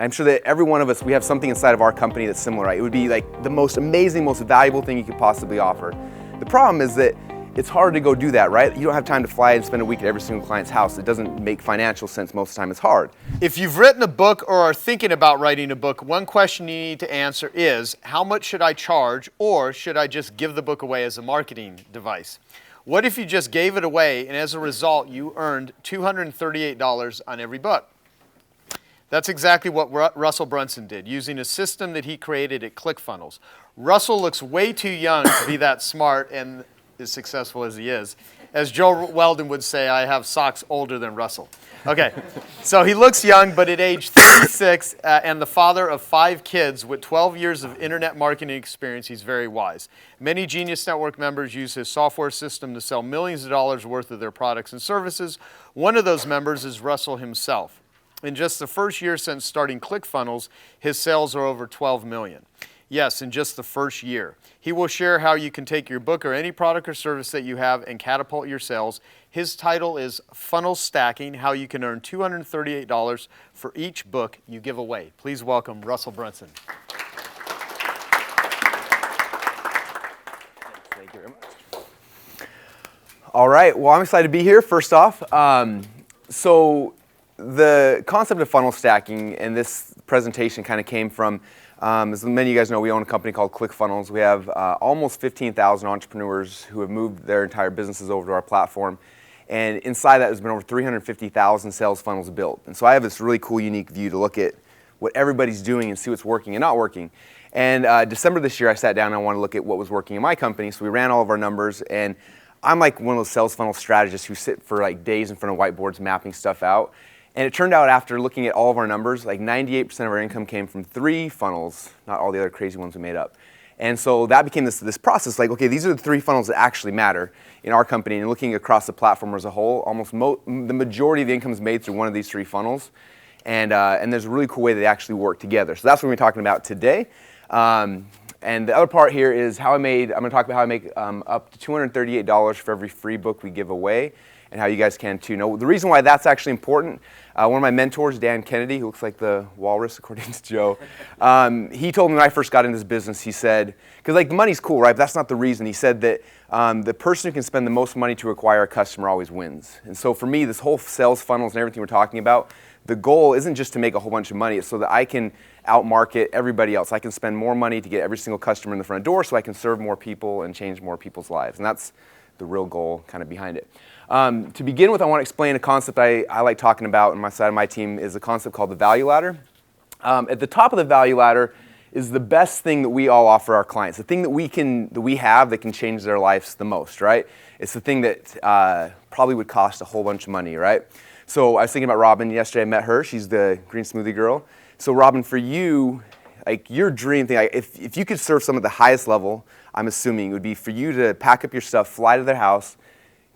And I'm sure that every one of us, we have something inside of our company that's similar, right? It would be like the most amazing, most valuable thing you could possibly offer. The problem is that it's hard to go do that, right? You don't have time to fly and spend a week at every single client's house. It doesn't make financial sense most of the time. It's hard. If you've written a book or are thinking about writing a book, one question you need to answer is, how much should I charge, or should I just give the book away as a marketing device? What if you just gave it away and as a result you earned $238 on every book? That's exactly what Russell Brunson did, using a system that he created at ClickFunnels. Russell looks way too young to be that smart and as successful as he is. As Joe Weldon would say, I have socks older than Russell. Okay, so he looks young, but at age 36 and the father of 5 kids with 12 years of internet marketing experience, he's very wise. Many Genius Network members use his software system to sell millions of dollars worth of their products and services. One of those members is Russell himself. In just the first year since starting ClickFunnels, his sales are over 12 million. Yes, in just the first year. He will share how you can take your book or any product or service that you have and catapult your sales. His title is Funnel Stacking, how you can earn $238 for each book you give away. Please welcome Russell Brunson. Thank you very much. All right, well, I'm excited to be here, first off. So the concept of funnel stacking and this presentation kind of came from, as many of you guys know, we own a company called ClickFunnels. We have almost 15,000 entrepreneurs who have moved their entire businesses over to our platform. And inside that, there's been over 350,000 sales funnels built. And so I have this really cool, unique view to look at what everybody's doing and see what's working and not working. And December this year, I sat down and I wanted to look at what was working in my company. So we ran all of our numbers. And I'm like one of those sales funnel strategists who sit for like days in front of whiteboards mapping stuff out. And it turned out after looking at all of our numbers, like 98% of our income came from 3 funnels, not all the other crazy ones we made up. And so that became this process, like, okay, these are the 3 funnels that actually matter in our company. And looking across the platform as a whole, almost the majority of the income is made through one of these 3 funnels. And there's a really cool way that they actually work together. So that's what we're talking about today. And the other part here is I'm going to talk about how I make up to $238 for every free book we give away, and how you guys can too. Now, the reason why that's actually important, one of my mentors, Dan Kennedy, who looks like the walrus according to Joe, he told me when I first got into this business, he said, because like the money's cool, right? But that's not the reason. He said that the person who can spend the most money to acquire a customer always wins. And so for me, this whole sales funnels and everything we're talking about, the goal isn't just to make a whole bunch of money. It's so that I can outmarket everybody else. I can spend more money to get every single customer in the front door so I can serve more people and change more people's lives. And that's the real goal kind of behind it. To begin with, I want to explain a concept I like talking about on my side of my team is a concept called the value ladder. At the top of the value ladder is the best thing that we all offer our clients, the thing that we have that can change their lives the most, right? It's the thing that probably would cost a whole bunch of money, right? So I was thinking about Robin yesterday. I met her. She's the green smoothie girl. So Robin, for you, like your dream thing, like if you could serve someone at the highest level, I'm assuming it would be for you to pack up your stuff, fly to their house,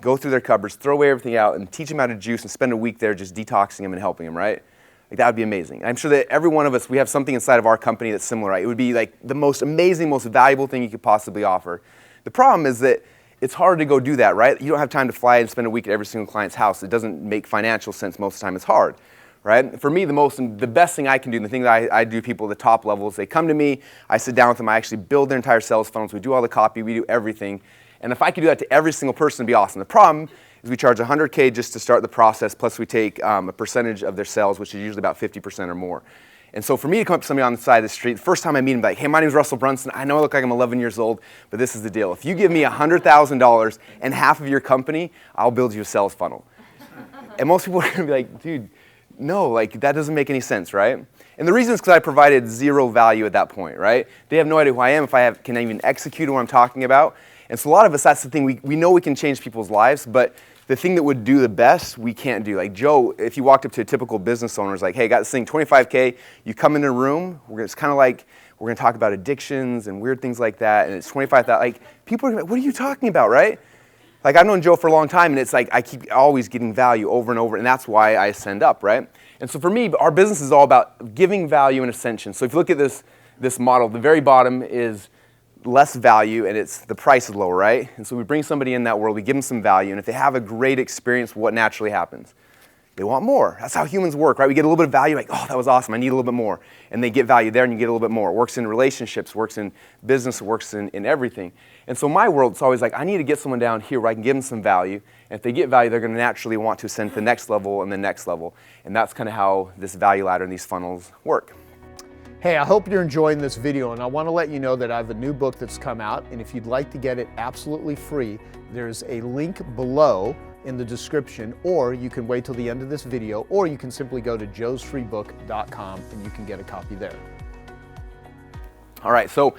go through their cupboards, throw away everything out, and teach them how to juice and spend a week there just detoxing them and helping them, right? Like that would be amazing. And I'm sure that every one of us, we have something inside of our company that's similar, right? It would be like the most amazing, most valuable thing you could possibly offer. The problem is that it's hard to go do that, right? You don't have time to fly and spend a week at every single client's house. It doesn't make financial sense most of the time. It's hard, right? For me, the best thing I can do, and the thing that I do people at the top levels, they come to me, I sit down with them, I actually build their entire sales funnels, we do all the copy, we do everything. And if I could do that to every single person, it'd be awesome. The problem is we charge $100K just to start the process, plus we take a percentage of their sales, which is usually about 50% or more. And so for me to come up to somebody on the side of the street, the first time I meet them, like, hey, my name's Russell Brunson. I know I look like I'm 11 years old, but this is the deal. If you give me $100,000 and half of your company, I'll build you a sales funnel. And most people are going to be like, dude, no, like that doesn't make any sense, right? And the reason is because I provided 0 value at that point, right? They have no idea who I am, if I can even execute what I'm talking about. And so a lot of us, that's the thing, we know we can change people's lives, but the thing that would do the best, we can't do. Like Joe, if you walked up to a typical business owner, is like, hey, I got this thing, $25K, you come in a room, it's kind of like, we're going to talk about addictions and weird things like that, and it's $25,000, like, people are like, what are you talking about, right? Like, I've known Joe for a long time, and it's like, I keep always getting value over and over, and that's why I ascend up, right? And so for me, our business is all about giving value and ascension. So if you look at this model, the very bottom is less value, and the price is low, right? And so we bring somebody in that world, we give them some value, and if they have a great experience, what naturally happens? They want more. That's how humans work, right? We get a little bit of value, like, oh, that was awesome, I need a little bit more. And they get value there and you get a little bit more. It works in relationships, works in business, works in everything. And so my world, it's always like, I need to get someone down here where I can give them some value. And if they get value, they're going to naturally want to ascend to the next level and the next level. And that's kind of how this value ladder and these funnels work. Hey, I hope you're enjoying this video, and I want to let you know that I have a new book that's come out, and if you'd like to get it absolutely free, there's a link below in the description, or you can wait till the end of this video, or you can simply go to joesfreebook.com and you can get a copy there. All right, so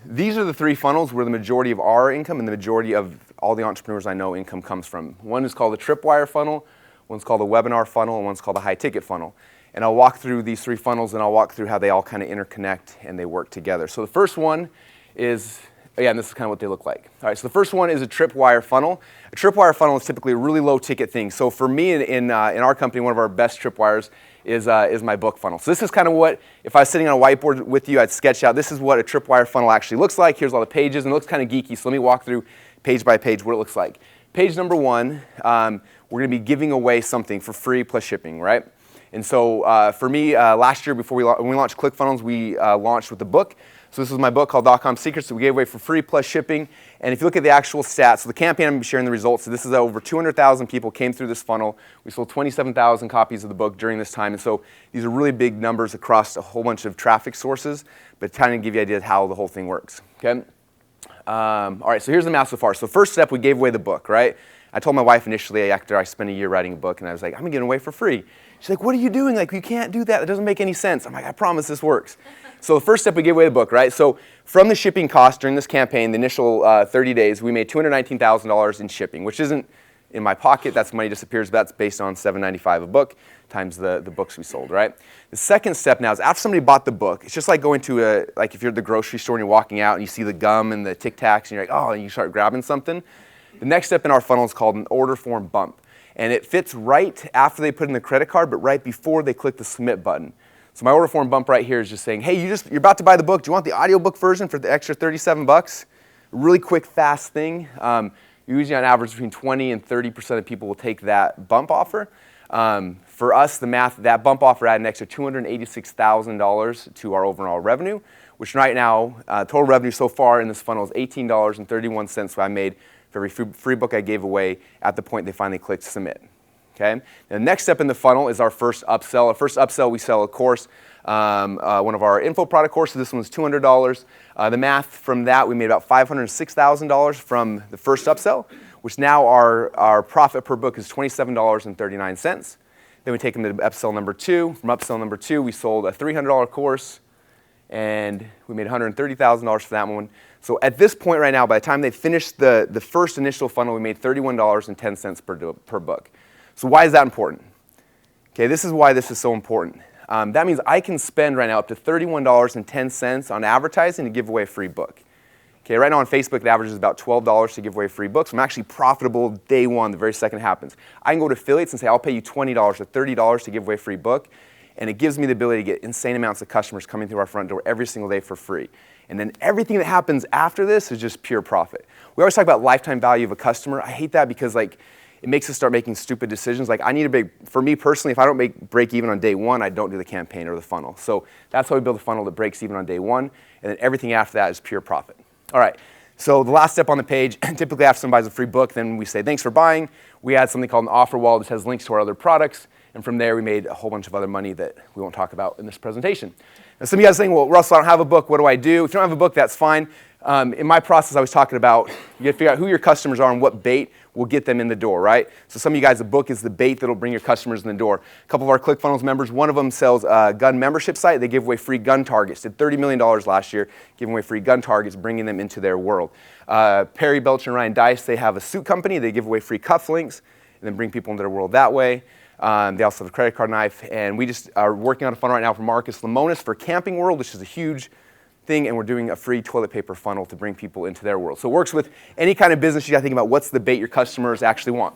these are the three funnels where the majority of our income and the majority of all the entrepreneurs I know income comes from. One is called the tripwire funnel, one's called the webinar funnel, and one's called the high ticket funnel. And I'll walk through these three funnels and I'll walk through how they all kind of interconnect and they work together. So the first one is, and this is kind of what they look like. All right, so the first one is a tripwire funnel. A tripwire funnel is typically a really low ticket thing. So for me in our company, one of our best tripwires is my book funnel. So this is kind of what, if I was sitting on a whiteboard with you, I'd sketch out, this is what a tripwire funnel actually looks like. Here's all the pages, and it looks kind of geeky. So let me walk through page by page what it looks like. Page number one, we're going to be giving away something for free plus shipping, right? And so for me, last year when we launched ClickFunnels, we launched with the book. So this is my book called .com Secrets that we gave away for free plus shipping. And if you look at the actual stats, so the campaign, I'm sharing the results. So this is over 200,000 people came through this funnel. We sold 27,000 copies of the book during this time. And so these are really big numbers across a whole bunch of traffic sources, but kind of give you an idea of how the whole thing works, okay? All right, so here's the math so far. So first step, we gave away the book, right? I told my wife initially after I spent a year writing a book, and I was like, I'm gonna give it away for free. She's like, what are you doing? Like, you can't do that. That doesn't make any sense. I'm like, I promise this works. So the first step, we gave away the book, right? So from the shipping cost during this campaign, the initial 30 days, we made $219,000 in shipping, which isn't in my pocket. That's money disappears, but that's based on $7.95 a book times the books we sold, right? The second step now is after somebody bought the book, it's just like going to like if you're at the grocery store and you're walking out and you see the gum and the Tic Tacs and you're like, oh, and you start grabbing something. The next step in our funnel is called an order form bump. And it fits right after they put in the credit card, but right before they click the submit button. So my order form bump right here is just saying, hey, you're about to buy the book. Do you want the audiobook version for the extra 37 bucks? Really quick, fast thing. Usually on average between 20 and 30% of people will take that bump offer. For us, the math, that bump offer added an extra $286,000 to our overall revenue, which right now, total revenue so far in this funnel is $18.31 I made for every free book I gave away at the point they finally clicked submit. Okay? Now, the next step in the funnel is our first upsell. Our first upsell, we sell a course, one of our info product courses. This one's $200. The math from that, we made about $506,000 from the first upsell, which now our profit per book is $27.39. Then we take them to upsell number two. From upsell number two, we sold a $300 course, and we made $130,000 for that one. So at this point right now, by the time they finished the first initial funnel, we made $31.10 per book. So why is that important? Okay, this is why this is so important. That means I can spend right now up to $31.10 on advertising to give away a free book. Okay, right now on Facebook, the average is about $12 to give away free books. I'm actually profitable day one, the very second it happens. I can go to affiliates and say, I'll pay you $20 or $30 to give away a free book. And it gives me the ability to get insane amounts of customers coming through our front door every single day for free. And then everything that happens after this is just pure profit. We always talk about lifetime value of a customer. I hate that because like it makes us start making stupid decisions. Like I need to for me personally, if I don't break even on day one, I don't do the campaign or the funnel. So that's how we build a funnel that breaks even on day one. And then everything after that is pure profit. All right, so the last step on the page, typically after somebody buys a free book, then we say, thanks for buying. We add something called an offer wall that has links to our other products. And from there, we made a whole bunch of other money that we won't talk about in this presentation. Now, some of you guys are saying, well, Russell, I don't have a book. What do I do? If you don't have a book, that's fine. In my process, I was talking about you got to figure out who your customers are and what bait will get them in the door, right? So some of you guys, a book is the bait that will bring your customers in the door. A couple of our ClickFunnels members, one of them sells a gun membership site. They give away free gun targets. Did $30 million last year, giving away free gun targets, bringing them into their world. Perry, Belcher, and Ryan Dice, they have a suit company. They give away free cufflinks and then bring people into their world that way. They also have a credit card knife. And we just are working on a funnel right now for Marcus Lemonis for Camping World, which is a huge thing, and we're doing a free toilet paper funnel to bring people into their world. So it works with any kind of business. You got to think about what's the bait your customers actually want.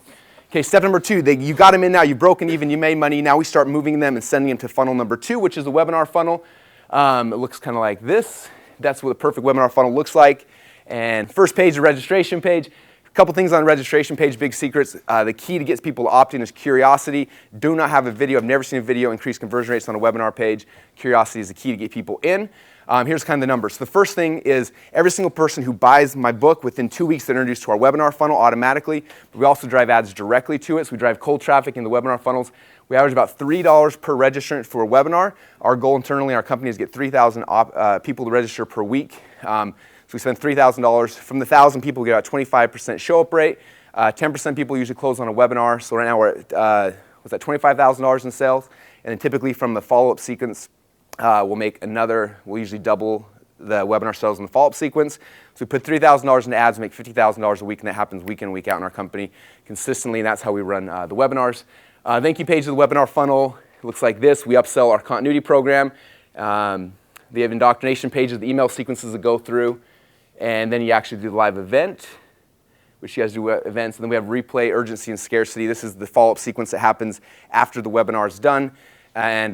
Okay, step number two, you got them in now, you've broken even, you made money. Now we start moving them and sending them to funnel number two, which is the webinar funnel. It looks kind of like this. That's what a perfect webinar funnel looks like. And first page, the registration page. couple things on the registration page, big secrets. The key to get people to opt in is curiosity. Do not have a video. I've never seen a video increase conversion rates on a webinar page. Curiosity is the key to get people in. Here's kind of the numbers. The first thing is every single person who buys my book within 2 weeks, they're introduced to our webinar funnel automatically. But we also drive ads directly to it. So we drive cold traffic in the webinar funnels. We average about $3 per registrant for a webinar. Our goal internally in our company is to get 3,000 people to register per week. So we spend $3,000. From the 1,000 people, we get about 25% show-up rate. 10% people usually close on a webinar. So right now we're at, what's that, $25,000 in sales. And then typically from the follow-up sequence, we'll usually double the webinar sales in the follow-up sequence. So we put $3,000 into ads, make $50,000 a week, and that happens week in, week out in our company consistently, and that's how we run the webinars. Thank you page of the webinar funnel. It looks like this. We upsell our continuity program. They have indoctrination pages, the email sequences that go through. And then you actually do the live event, which you guys do events. And then we have replay, urgency, and scarcity. This is the follow-up sequence that happens after the webinar is done. And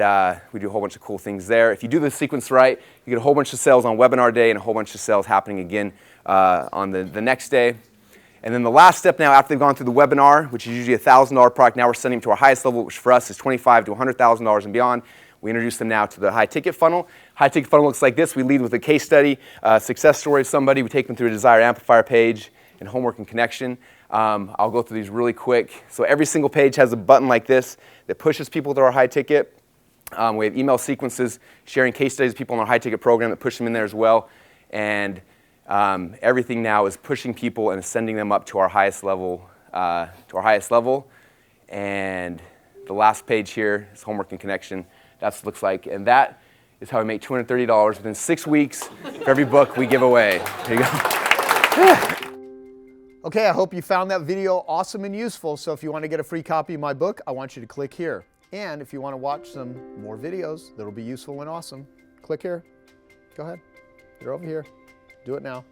we do a whole bunch of cool things there. If you do the sequence right, you get a whole bunch of sales on webinar day and a whole bunch of sales happening again on the next day. And then the last step now, after they've gone through the webinar, which is usually a $1,000 product, now we're sending them to our highest level, which for us is $25,000 to $100,000 and beyond. We introduce them now to the high-ticket funnel. High-ticket funnel looks like this. We lead with a case study, success story of somebody. We take them through a desired amplifier page and homework and connection. I'll go through these really quick. So every single page has a button like this that pushes people to our high-ticket. We have email sequences, sharing case studies of people in our high-ticket program that push them in there as well. And everything now is pushing people and sending them up to our highest level. And the last page here is homework and connection. That's what it looks like. And that is how we make $230 within 6 weeks for every book we give away. There you go. Okay, I hope you found that video awesome and useful. So if you want to get a free copy of my book, I want you to click here. And if you want to watch some more videos that'll be useful and awesome, click here. Go ahead. They're over here. Do it now.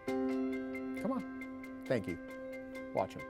Come on. Thank you. Watch them.